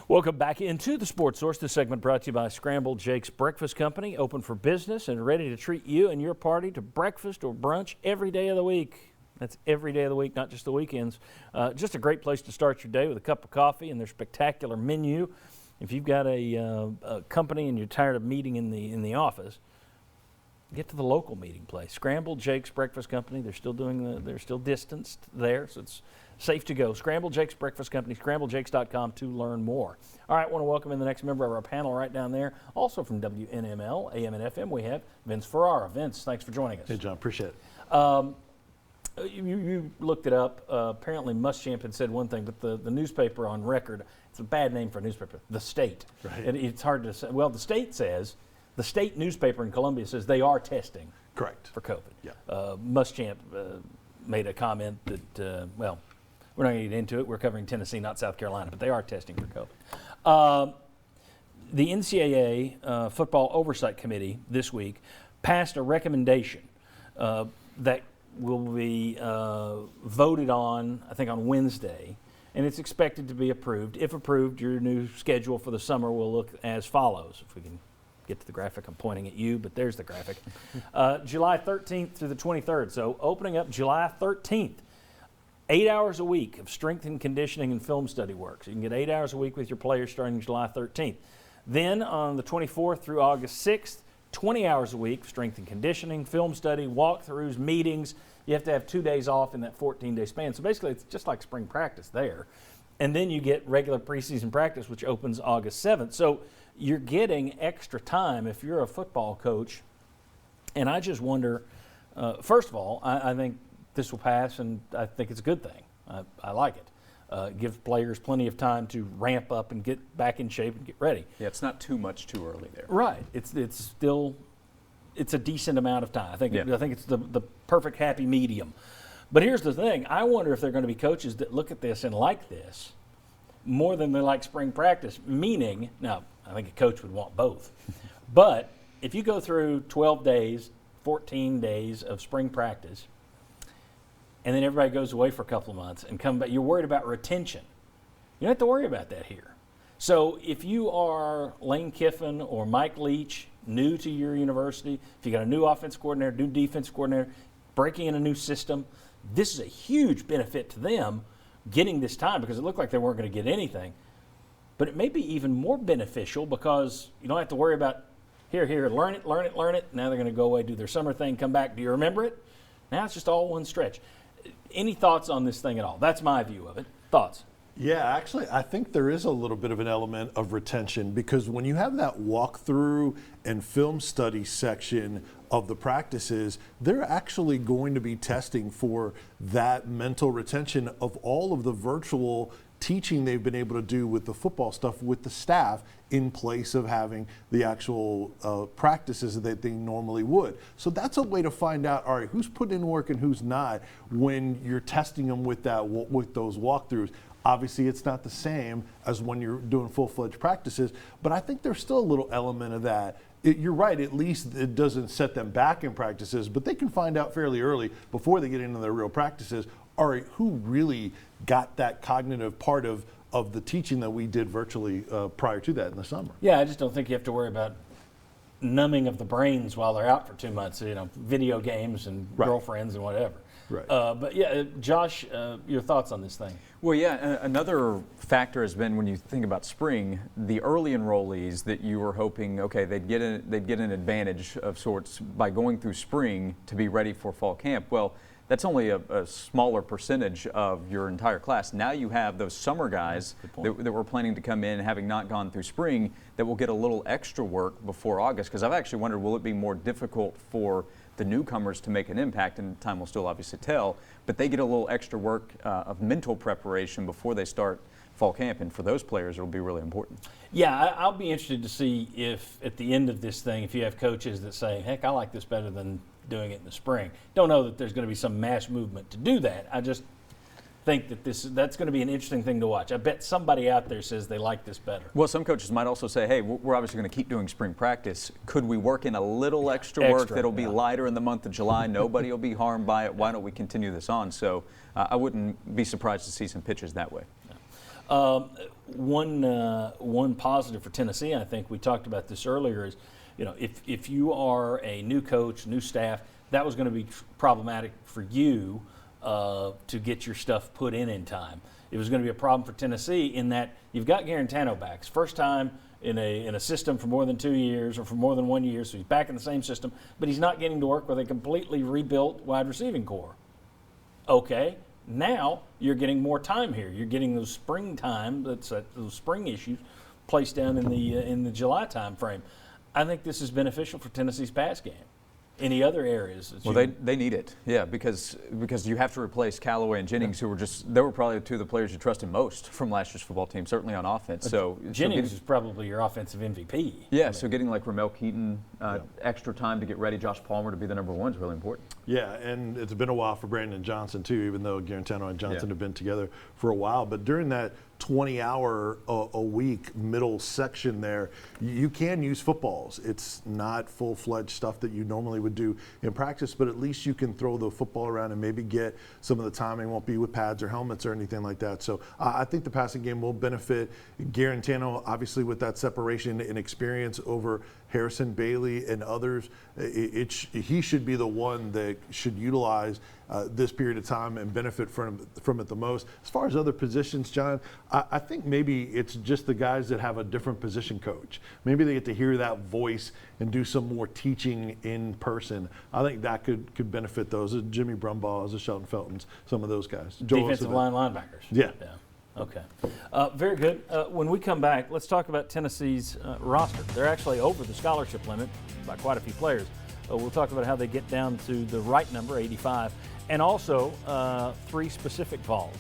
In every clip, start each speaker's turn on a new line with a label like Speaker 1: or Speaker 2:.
Speaker 1: Welcome back into the Sports Source. This segment brought to you by Scrambled Jake's Breakfast Company, open for business and ready to treat you and your party to breakfast or brunch every day of the week. That's every day of the week, not just the weekends. Just a great place to start your day with a cup of coffee and their spectacular menu. If you've got a company and you're tired of meeting in the office, get to the local meeting place. Scrambled Jake's Breakfast Company. They're still distanced there, so it's safe to go. Scrambled Jake's Breakfast Company, scrambledjakes.com to learn more. All right, I want to welcome in the next member of our panel right down there. Also from WNML, AM and FM, we have Vince Ferrara. Vince, thanks for joining us.
Speaker 2: Hey, John, appreciate
Speaker 1: it. You looked it up. Apparently Muschamp had said one thing, but the newspaper on record, it's a bad name for a newspaper, The State.
Speaker 2: Right.
Speaker 1: It's hard to say. Well, The State says, the state newspaper in Columbia says they are testing.
Speaker 2: Correct.
Speaker 1: For COVID.
Speaker 2: Yeah.
Speaker 1: Muschamp made a comment that, well, we're not going to get into it. We're covering Tennessee, not South Carolina, but they are testing for COVID. The NCAA Football Oversight Committee this week passed a recommendation that will be voted on, I think, on Wednesday, and it's expected to be approved. If approved, your new schedule for the summer will look as follows. If we can get to the graphic, I'm pointing at you, but there's the graphic. July 13th through the 23rd, so opening up July 13th. 8 hours a week of strength and conditioning and film study work. So you can get 8 hours a week with your players starting July 13th. Then on the 24th through August 6th, 20 hours a week, strength and conditioning, film study, walkthroughs, meetings. You have to have 2 days off in that 14-day span. So basically it's just like spring practice there. And then you get regular preseason practice, which opens August 7th. So you're getting extra time if you're a football coach. And I just wonder, first of all, I think this will pass, and I think it's a good thing. I like it. Give players plenty of time to ramp up and get back in shape and get ready.
Speaker 3: Yeah, it's not too much too early there.
Speaker 1: Right. It's a decent amount of time. I think it's the perfect happy medium. But here's the thing. I wonder if there are going to be coaches that look at this and like this more than they like spring practice, meaning, now, I think a coach would want both. But if you go through 12 days, 14 days of spring practice, and then everybody goes away for a couple of months and come back, you're worried about retention. You don't have to worry about that here. So if you are Lane Kiffin or Mike Leach, new to your university, if you got a new offensive coordinator, new defensive coordinator, breaking in a new system, this is a huge benefit to them getting this time, because it looked like they weren't going to get anything. But it may be even more beneficial because you don't have to worry about, here, learn it. Now they're going to go away, do their summer thing, come back. Do you remember it? Now it's just all one stretch. Any thoughts on this thing at all? That's my view of it. Thoughts?
Speaker 2: Yeah, actually, I think there is a little bit of an element of retention, because when you have that walkthrough and film study section of the practices, they're actually going to be testing for that mental retention of all of the virtual teaching they've been able to do with the football stuff with the staff in place of having the actual practices that they normally would. So that's a way to find out, all right, who's putting in work and who's not when you're testing them with those walkthroughs. Obviously, it's not the same as when you're doing full-fledged practices, but I think there's still a little element of that. You're right, at least it doesn't set them back in practices, but they can find out fairly early before they get into their real practices, all right, who really got that cognitive part of the teaching that we did virtually prior to that in the summer.
Speaker 1: Yeah, I just don't think you have to worry about numbing of the brains while they're out for 2 months, video games and girlfriends and whatever.
Speaker 2: Right.
Speaker 1: But yeah, Josh, your thoughts on this thing?
Speaker 3: Well, yeah, another factor has been, when you think about spring, the early enrollees that you were hoping, okay, they'd get an advantage of sorts by going through spring to be ready for fall camp. Well, that's only a smaller percentage of your entire class. Now you have those summer guys that were planning to come in, having not gone through spring, that will get a little extra work before August. Because I've actually wondered, will it be more difficult for the newcomers to make an impact? And time will still obviously tell, but they get a little extra work of mental preparation before they start fall camp, and for those players it'll be really important.
Speaker 1: Yeah, I'll be interested to see if at the end of this thing, if you have coaches that say, heck, I like this better than doing it in the spring. Don't know that there's going to be some mass movement to do that. I just think that that's going to be an interesting thing to watch. I bet somebody out there says they like this better.
Speaker 3: Well, some coaches might also say, hey, we're obviously going to keep doing spring practice. Could we work in a little extra work that'll be lighter in the month of July? Nobody will be harmed by it. Why don't we continue this on? So I wouldn't be surprised to see some pitches that way.
Speaker 1: One positive for Tennessee, I think we talked about this earlier, is if you are a new coach, new staff, that was going to be problematic for you to get your stuff put in time. It was going to be a problem for Tennessee in that you've got Garantano back. It's first time in a system for more than 2 years or for more than 1 year, so he's back in the same system, but he's not getting to work with a completely rebuilt wide receiving core. Okay, now you're getting more time here. You're getting those springtime, those spring issues placed down in the July time frame. I think this is beneficial for Tennessee's pass game. Any other areas?
Speaker 3: Well, they need it, yeah, because you have to replace Callaway and Jennings, who they were probably two of the players you trusted most from last year's football team, certainly on offense. So
Speaker 1: Jennings is probably your offensive MVP.
Speaker 3: Yeah, so getting like Ramel Keaton extra time to get ready, Josh Palmer to be the number one is really important.
Speaker 2: Yeah, and it's been a while for Brandon Johnson too, even though Garantano and Johnson have been together for a while. But during that 20-hour a week middle section there, you can use footballs. It's not full-fledged stuff that you normally would do in practice, but at least you can throw the football around and maybe get some of the timing. Won't be with pads or helmets or anything like that. So I think the passing game will benefit Garantano, obviously with that separation and experience over Harrison Bailey and others. He should be the one that should utilize this period of time and benefit from it the most. As far as other positions, John, I think maybe it's just the guys that have a different position coach. Maybe they get to hear that voice and do some more teaching in person. I think that could benefit those. Jimmy Brumbaugh, Shelton Feltons, some of those guys.
Speaker 1: Defensive line linebackers.
Speaker 2: Yeah.
Speaker 1: Okay. Very good. When we come back, let's talk about Tennessee's roster. They're actually over the scholarship limit by quite a few players. We'll talk about how they get down to the right number, 85, and also 3 specific calls.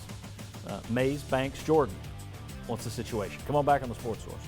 Speaker 1: Mays, Banks, Jordan. What's the situation? Come on back on the Sports Source.